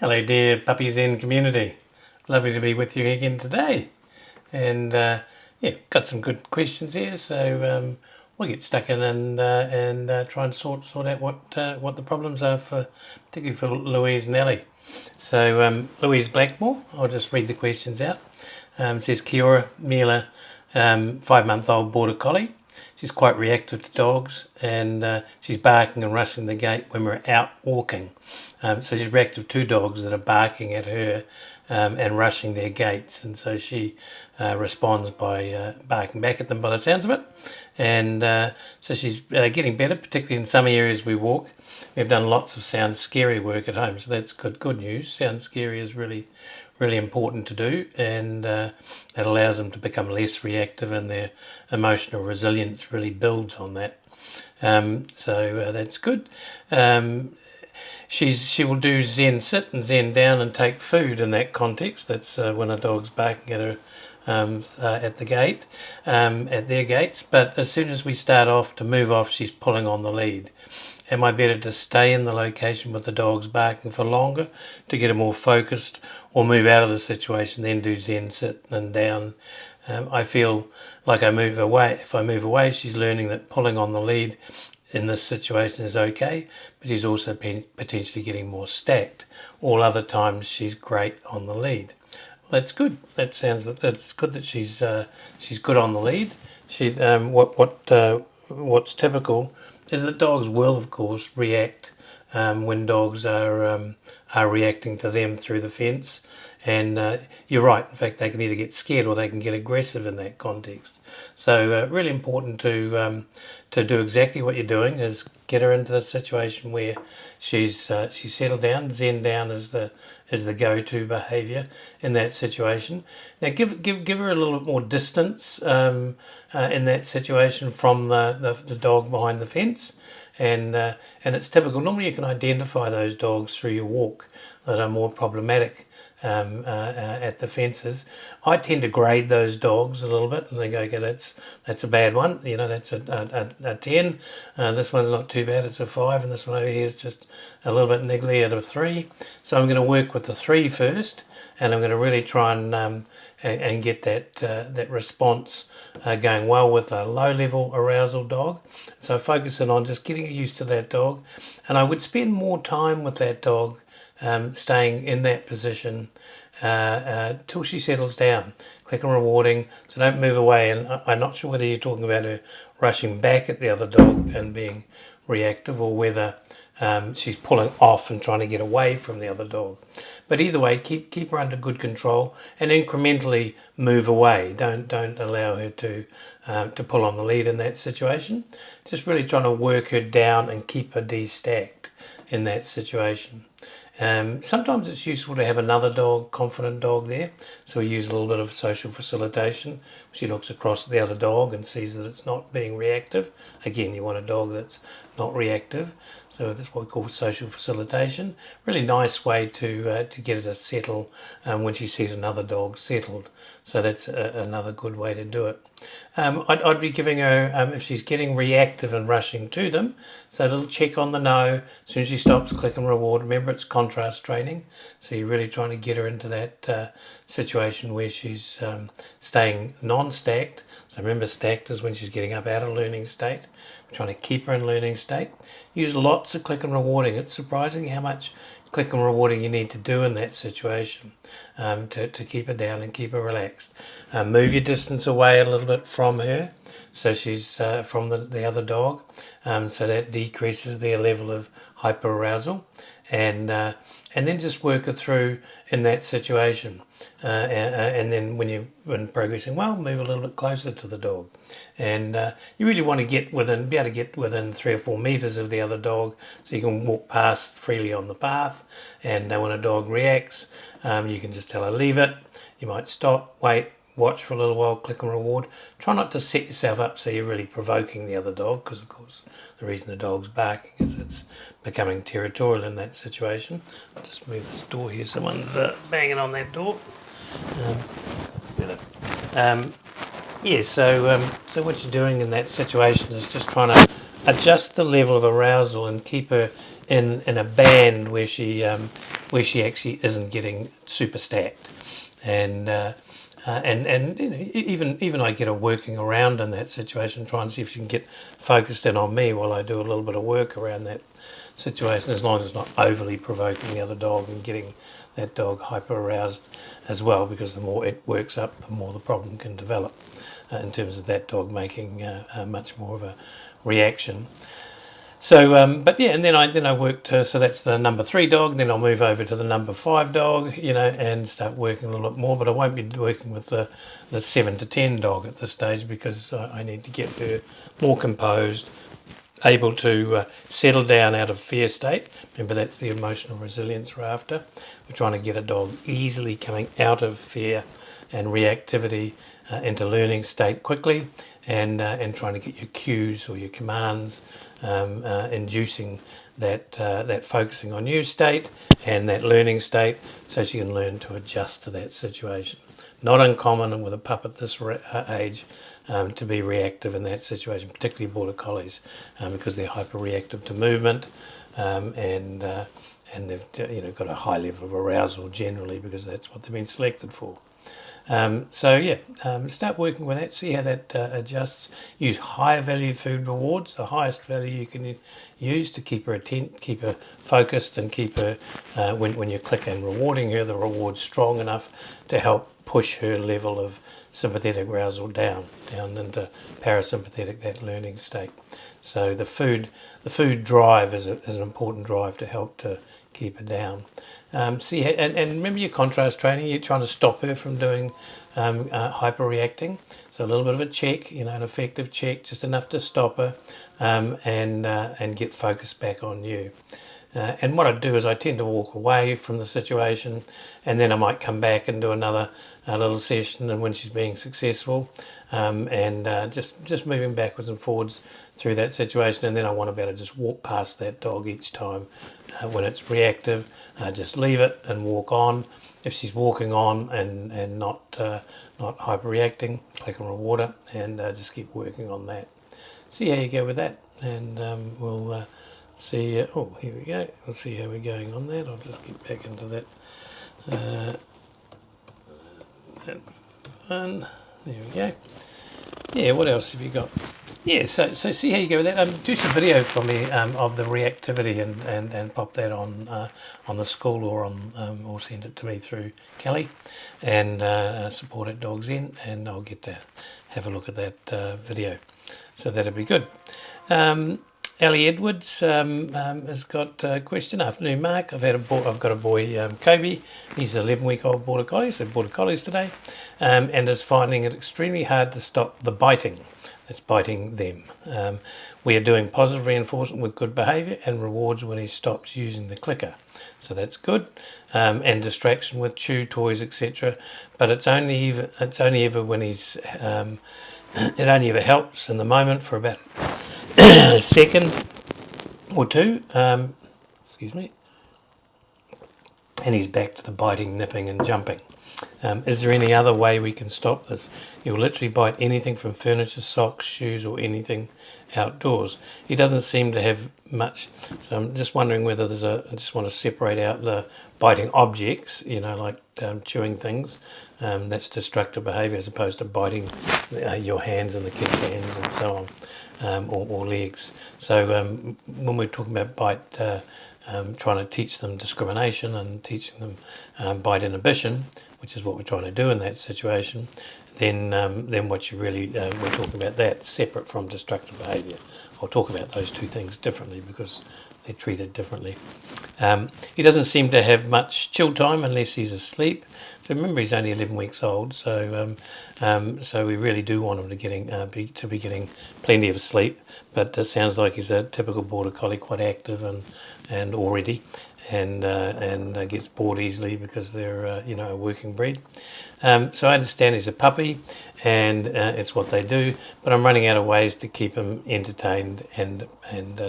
Hello, dear Puppies in community. Lovely to be with you again today. And yeah, got some good questions here, so we'll get stuck in and try and sort out what the problems are for, particularly for Louise and Ellie. So Louise Blackmore, I'll just read the questions out. It says Kiora Mila, 5-month-old border collie. She's quite reactive to dogs, and she's barking and rushing the gate when we're out walking. So she's reactive to dogs that are barking at her and rushing their gates, and so she responds by barking back at them by the sounds of it. And so she's getting better, particularly in some areas we walk. We've done lots of sound scary work at home, so that's good news. Sound scary is really important to do, and it allows them to become less reactive, and their emotional resilience really builds on that. So that's good. She will do Zen sit and Zen down and take food in that context. That's when a dog's barking at her at the gate, at their gates. But as soon as we start off to move off, she's pulling on the lead. Am I better to stay in the location with the dogs barking for longer to get her more focused, or move out of the situation, then do Zen sit and down? I feel like I move away. If I move away, she's learning that pulling on the lead in this situation is okay, but she's also potentially getting more stacked. All other times she's great on the lead. Well, that's good. That's good that she's good on the lead. What's typical is that dogs will, of course, react when dogs are reacting to them through the fence. And you're right. In fact, they can either get scared or they can get aggressive in that context. So really important to do exactly what you're doing is get her into the situation where she's settled down. Zen down is the go-to behaviour in that situation. Now give her a little bit more distance in that situation from the dog behind the fence. And it's typical. Normally you can identify those dogs through your walk that are more problematic at the fences. I tend to grade those dogs a little bit and think, okay, that's a bad one. You know, that's a 10. This one's not too bad. It's a 5, and this one over here is just a little bit niggly at a 3. So I'm going to work with the 3 first, and I'm going to really try and get that response going well with a low level arousal dog. So focusing on just getting used to that dog, and I would spend more time with that dog, staying in that position till she settles down. Click and rewarding, so don't move away. And I'm not sure whether you're talking about her rushing back at the other dog and being reactive, or whether she's pulling off and trying to get away from the other dog. But either way, keep her under good control and incrementally move away. Don't allow her to pull on the lead in that situation. Just really trying to work her down and keep her destacked in that situation. Sometimes it's useful to have another dog, confident dog there. So we use a little bit of social facilitation. She looks across at the other dog and sees that it's not being reactive. Again, you want a dog that's not reactive. So that's what we call social facilitation. Really nice way to get her to settle when she sees another dog settled. So that's another good way to do it. I'd be giving her, if she's getting reactive and rushing to them, so a little check on the no. As soon as she stops, click and reward. Remember, it's contrast training, so you're really trying to get her into that situation where she's staying non-stacked. So remember, stacked is when she's getting up out of learning state. We're trying to keep her in learning state. Use lots of click and rewarding. It's surprising how much click and rewarding you need to do in that situation to keep her down and keep her relaxed. Move your distance away a little bit from her, so she's from the other dog, so that decreases their level of hyperarousal, and then just work her through in that situation. And then when progressing well, move a little bit closer to the dog, and you really want to be able to get within 3 or 4 meters of the other dog, so you can walk past freely on the path. And when a dog reacts, you can just tell her leave it. You might stop, wait, watch for a little while, click and reward. Try not to set yourself up so you're really provoking the other dog, because of course the reason the dog's barking is it's becoming territorial in that situation. I'll just move this door here. Someone's banging on that door. So what you're doing in that situation is just trying to adjust the level of arousal and keep her in a band where she where she actually isn't getting super stacked. And you know, even I get her working around in that situation, trying to see if she can get focused in on me while I do a little bit of work around that situation, as long as it's not overly provoking the other dog and getting that dog hyper aroused as well, because the more it works up, the more the problem can develop in terms of that dog making much more of a reaction. So, but yeah, and then I worked. So that's the number 3 dog. Then I'll move over to the number 5 dog, you know, and start working a little bit more. But I won't be working with the 7 to 10 dog at this stage, because I need to get her more composed, able to settle down out of fear state. Remember, that's the emotional resilience we're after. We're trying to get a dog easily coming out of fear and reactivity into learning state quickly, and trying to get your cues or your commands, inducing that focusing on you state and that learning state, so she can learn to adjust to that situation. Not uncommon with a pup at this age to be reactive in that situation, particularly border collies, because they're hyper reactive to movement, and they've got a high level of arousal generally, because that's what they've been selected for. Start working with that, see how that adjusts. Use higher value food rewards, the highest value you can use to keep her keep her focused, and keep her, when you click and rewarding her, the reward's strong enough to help push her level of sympathetic arousal down into parasympathetic, that learning state. So the food drive is an important drive to help to keep her down. And remember your contrast training, you're trying to stop her from doing hyper reacting. So a little bit of a check, an effective check, just enough to stop her, and get focused back on you. And what I do is I tend to walk away from the situation, and then I might come back and do another little session, and when she's being successful, just moving backwards and forwards through that situation. And then I want to be able to just walk past that dog each time. When it's reactive, just leave it and walk on. If she's walking on and not hyper reacting, click and reward her, and just keep working on that. See how you go with that, and we'll see. Here we go. We'll see how we're going on that. I'll just get back into that. That one. There we go. Yeah, what else have you got? Yeah, so see how you go with that. Do some video for me of the reactivity, and pop that on the school, or send it to me through Kelly, and Support at Dogs In, and I'll get to have a look at that video. So that'll be good. Ellie Edwards has got a question. Afternoon, Mark. I've got a boy, Kobe. He's an 11-week-old border collie, so border collies today, and is finding it extremely hard to stop the biting. That's biting them. We are doing positive reinforcement with good behaviour and rewards when he stops using the clicker, so that's good, and distraction with chew toys, etc. But it's only ever when he's it only ever helps in the moment for about a second or two, excuse me, and he's back to the biting, nipping and jumping. Is there any other way we can stop this? He'll literally bite anything from furniture, socks, shoes, or anything outdoors. He doesn't seem to have much, so I'm just wondering whether I just want to separate out the biting objects, like chewing things. That's destructive behaviour, as opposed to biting your hands and the kids' hands and so on, or legs. So when we're talking about bite, trying to teach them discrimination and teaching them bite inhibition, which is what we're trying to do in that situation, then what you really, we're talking about that separate from destructive behaviour. I'll talk about those two things differently because they're treated differently. He doesn't seem to have much chill time unless he's asleep. So remember, he's only 11 weeks old, so we really do want him to be getting plenty of sleep. But it sounds like he's a typical border collie, quite active and already, and gets bored easily because they're a working breed. So I understand he's a puppy, and it's what they do. But I'm running out of ways to keep him entertained and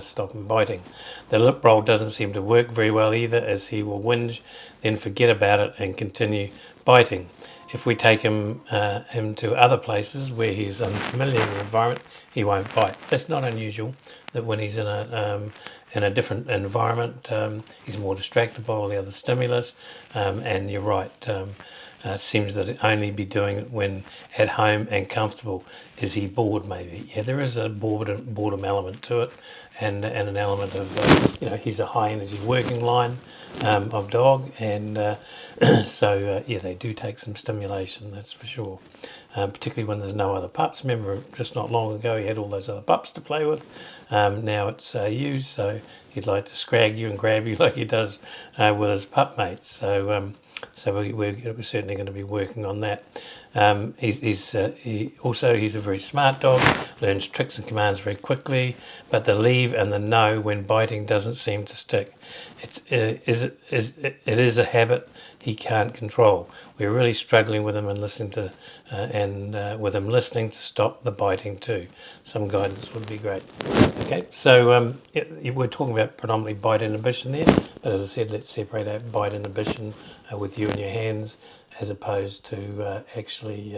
stop him biting. The lip roll doesn't seem to work very well either, as he will whinge, then forget about it and continue biting. If we take him to other places where he's unfamiliar with the environment, he won't bite. That's not unusual, that when he's in in a different environment, he's more distracted by all the other stimulus. And you're right, seems that it only be doing it when at home and comfortable. Is he bored? Maybe. Yeah, there is a boredom element to it, and an element of he's a high energy working line of dog, and so yeah, they do take some stimulation. That's for sure. Particularly when there's no other pups. Remember, just not long ago, he had all those other pups to play with. Now it's you, so he'd like to scrag you and grab you like he does with his pup mates. So we're certainly going to be working on that. He's a very smart dog, learns tricks and commands very quickly, but the leave and the no when biting doesn't seem to stick. It is a habit he can't control. We're really struggling with him and with him listening to stop the biting too. Some guidance would be great. Okay, so we're talking about predominantly bite inhibition there, but as I said, let's separate out bite inhibition with you and your hands, as opposed to actually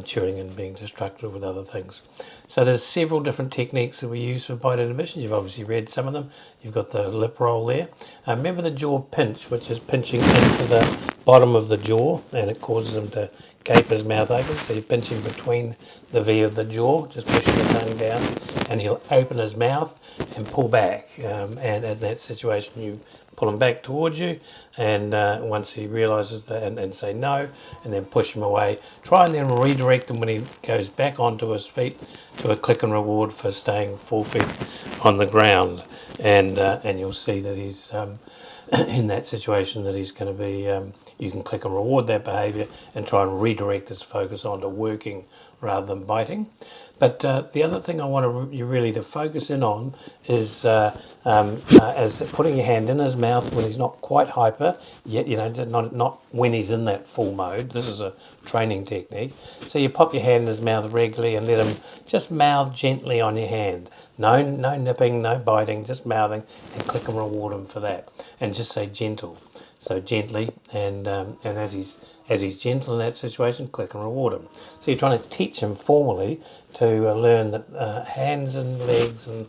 chewing and being destructive with other things. So there's several different techniques that we use for bite inhibition. You've obviously read some of them. You've got the lip roll there. Remember the jaw pinch, which is pinching into the bottom of the jaw, and it causes him to gape his mouth open. So you're pinching between the V of the jaw, just pushing the tongue down, and he'll open his mouth and pull back. And in that situation, you pull him back towards you, and once he realises that, and say no, and then push him away. Try and then redirect him when he goes back onto his feet to a click and reward for staying 4 feet on the ground, and you'll see that he's in that situation that he's going to be. You can click and reward that behaviour and try and redirect his focus onto working rather than biting. But the other thing I want you really to focus in on is as putting your hand in his mouth when he's not quite hyper, yet not when he's in that full mode. This is a training technique. So you pop your hand in his mouth regularly and let him just mouth gently on your hand. No nipping, no biting, just mouthing, and click and reward him for that. And just say gentle. So gently, and as he's gentle in that situation, click and reward him. So you're trying to teach him formally to learn that hands and legs and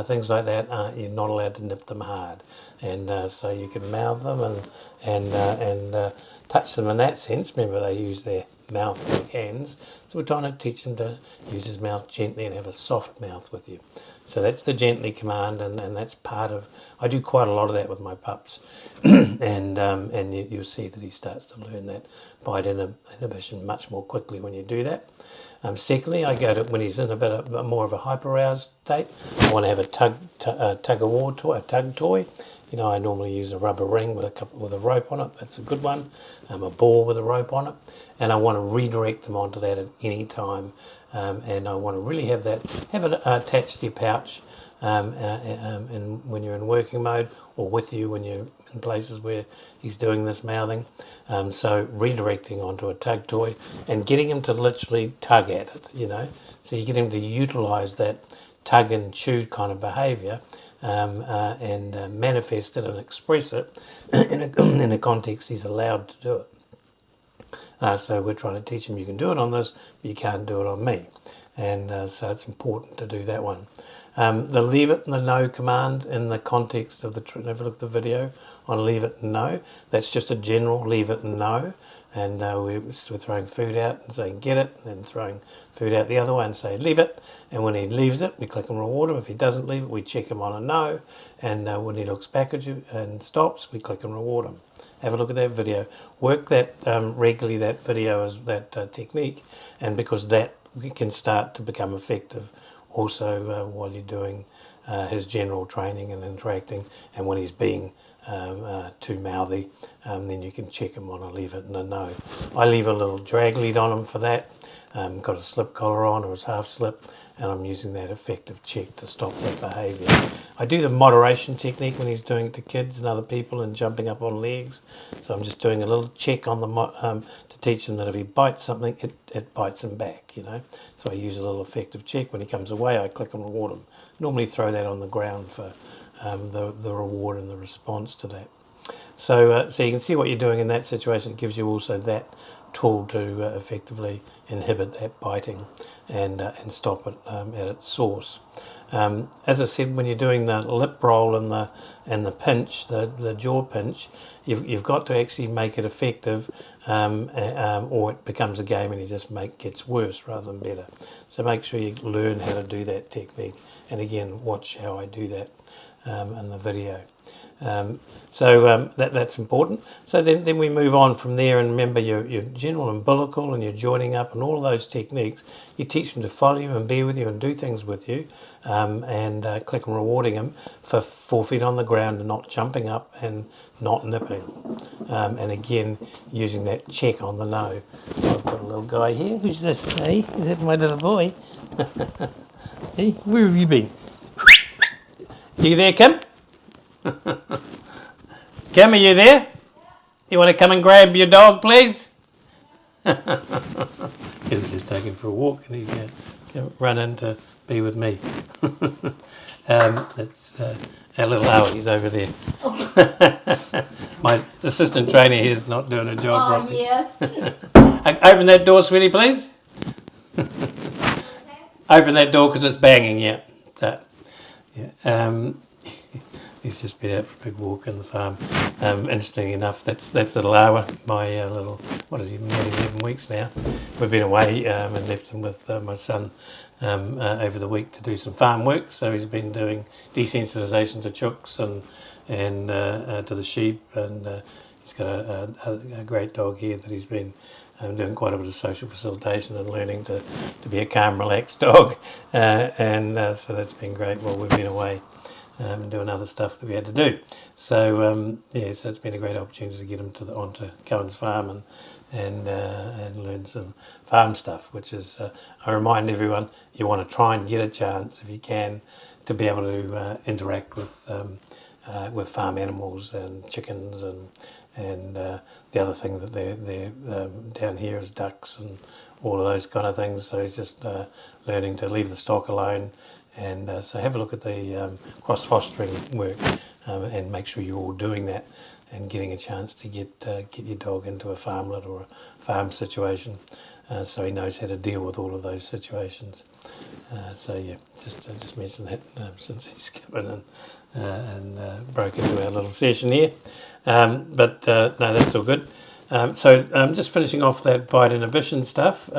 things like that, you're not allowed to nip them hard, and so you can mouth them and touch them in that sense. Remember, they use their mouth like hands, so we're trying to teach him to use his mouth gently and have a soft mouth with you. So that's the gently command, and that's part of. I do quite a lot of that with my pups, and you'll see that he starts to learn that bite inhibition much more quickly when you do that. Secondly, I go to when he's in a bit more of a hyper-aroused state. I want to have a tug-of-war toy, a tug toy. I normally use a rubber ring with a rope on it. That's a good one. A ball with a rope on it, and I want to redirect them onto that at any time. And I want to really have it attached to your pouch, and when you're in working mode, or with you when you're in places where he's doing this mouthing. So redirecting onto a tug toy and getting him to literally tug at it, So you get him to utilise that tug and chew kind of behaviour, and manifest it and express it in a context he's allowed to do it. So we're trying to teach him you can do it on this, but you can't do it on me. And so it's important to do that one. The leave it and the no command in the context of have a look at the video on leave it and no. That's just a general leave it and no. And we're throwing food out and saying get it, and then throwing food out the other way and say leave it. And when he leaves it, we click and reward him. If he doesn't leave it, we check him on a no. And when he looks back at you and stops, we click and reward him. Have a look at that video. Work that regularly, that video, as that technique, and because that can start to become effective also while you're doing his general training and interacting, and when he's being too mouthy, then you can check him on a leave it and a no. I leave a little drag lead on him for that. Got a slip collar on, or his half slip, and I'm using that effective check to stop that behaviour. I do the moderation technique when he's doing it to kids and other people and jumping up on legs. So I'm just doing a little check on the to teach him that if he bites something, it bites him back, So I use a little effective check. When he comes away, I click and reward him. Normally throw that on the ground for the reward and the response to that. So you can see what you're doing in that situation. It gives you also that tool to effectively inhibit that biting and stop it at its source. As I said, when you're doing the lip roll and the pinch, the jaw pinch, you've got to actually make it effective, or it becomes a game and gets worse rather than better. So make sure you learn how to do that technique, and again, watch how I do that in the video. That's important. So then we move on from there, and remember your general umbilical and your joining up and all of those techniques. You teach them to follow you and be with you and do things with you, and click on rewarding them for 4 feet on the ground and not jumping up and not nipping. And again, using that check on the no. I've got a little guy here. Who's this? Hey, is that my little boy? Hey, where have you been? You there, Kim? Kim, are you there? You want to come and grab your dog, please? He was just taking for a walk, and he's going to run in to be with me. That's our little Howie over there. My assistant trainer here is not doing her job properly. Yes. Open that door, sweetie, please. Open that door because it's banging, yeah. So, yeah. He's just been out for a big walk in the farm. Interestingly enough, that's little Awa, my little, what is he, nearly 11 weeks now. We've been away and left him with my son over the week to do some farm work. So he's been doing desensitisation to chooks and to the sheep, and he's got a great dog here that he's been doing quite a bit of social facilitation and learning to be a calm, relaxed dog, so that's been great while we've been away. Doing other stuff that we had to do. So so it's been a great opportunity to get him onto Cohen's farm and learn some farm stuff, which is, I remind everyone, you want to try and get a chance, if you can, to be able to interact with farm animals and chickens and the other thing that they're down here is ducks and all of those kind of things. So he's just learning to leave the stock alone. And so have a look at the cross-fostering work and make sure you're all doing that and getting a chance to get your dog into a farmlet or a farm situation, so he knows how to deal with all of those situations. Just mentioned that since he's come in and broke into our little session here. No, that's all good. Just finishing off that bite inhibition stuff.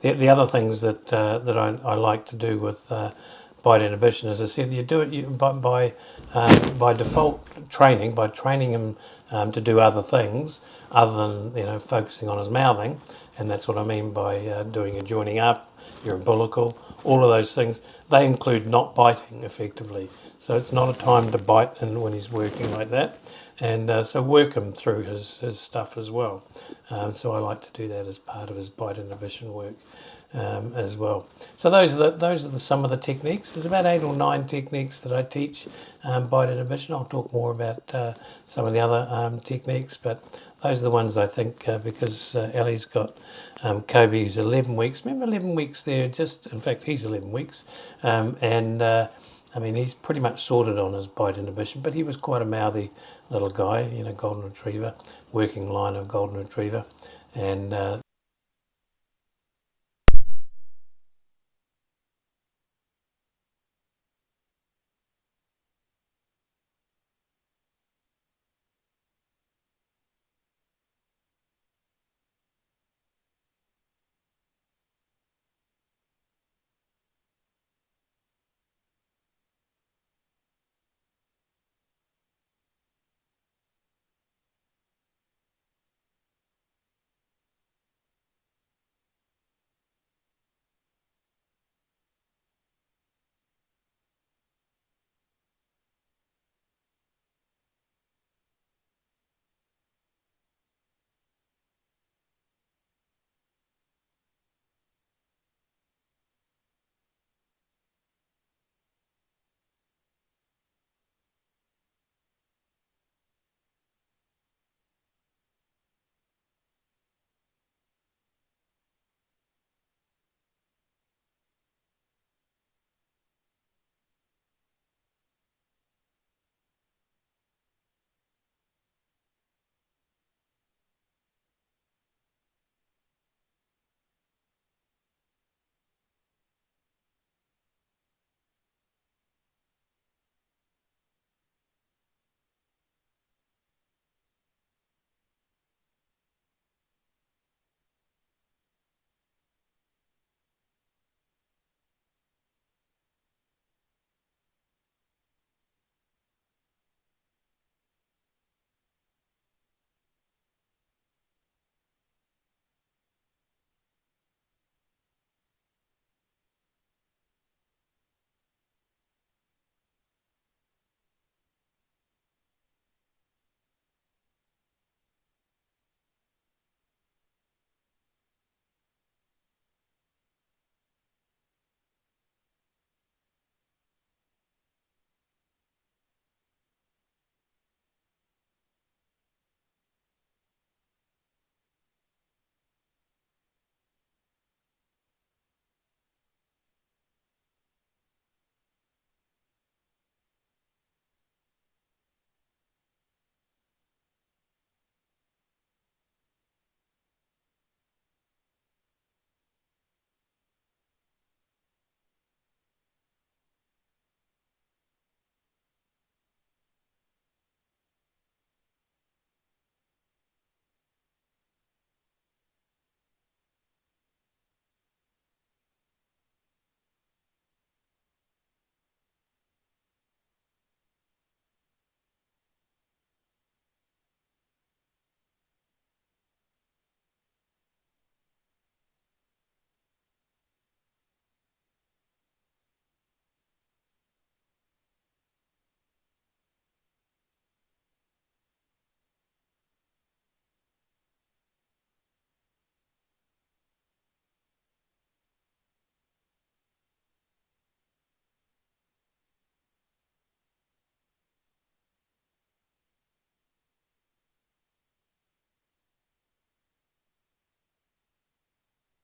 The other things that I like to do with bite inhibition, as I said, you do it by default training, by training him to do other things other than focusing on his mouthing, and that's what I mean by doing your joining up, your umbilical, all of those things. They include not biting effectively, so it's not a time to bite when he's working like that, and so work him through his stuff as well. So I like to do that as part of his bite inhibition work. As well. So those are some of the techniques. There's about 8 or 9 techniques that I teach bite inhibition. I'll talk more about some of the other techniques, but those are the ones I think because Ellie's got Kobe, who's 11 weeks. Remember 11 weeks there? In fact, he's 11 weeks, he's pretty much sorted on his bite inhibition, but he was quite a mouthy little guy, golden retriever, working line of golden retriever, and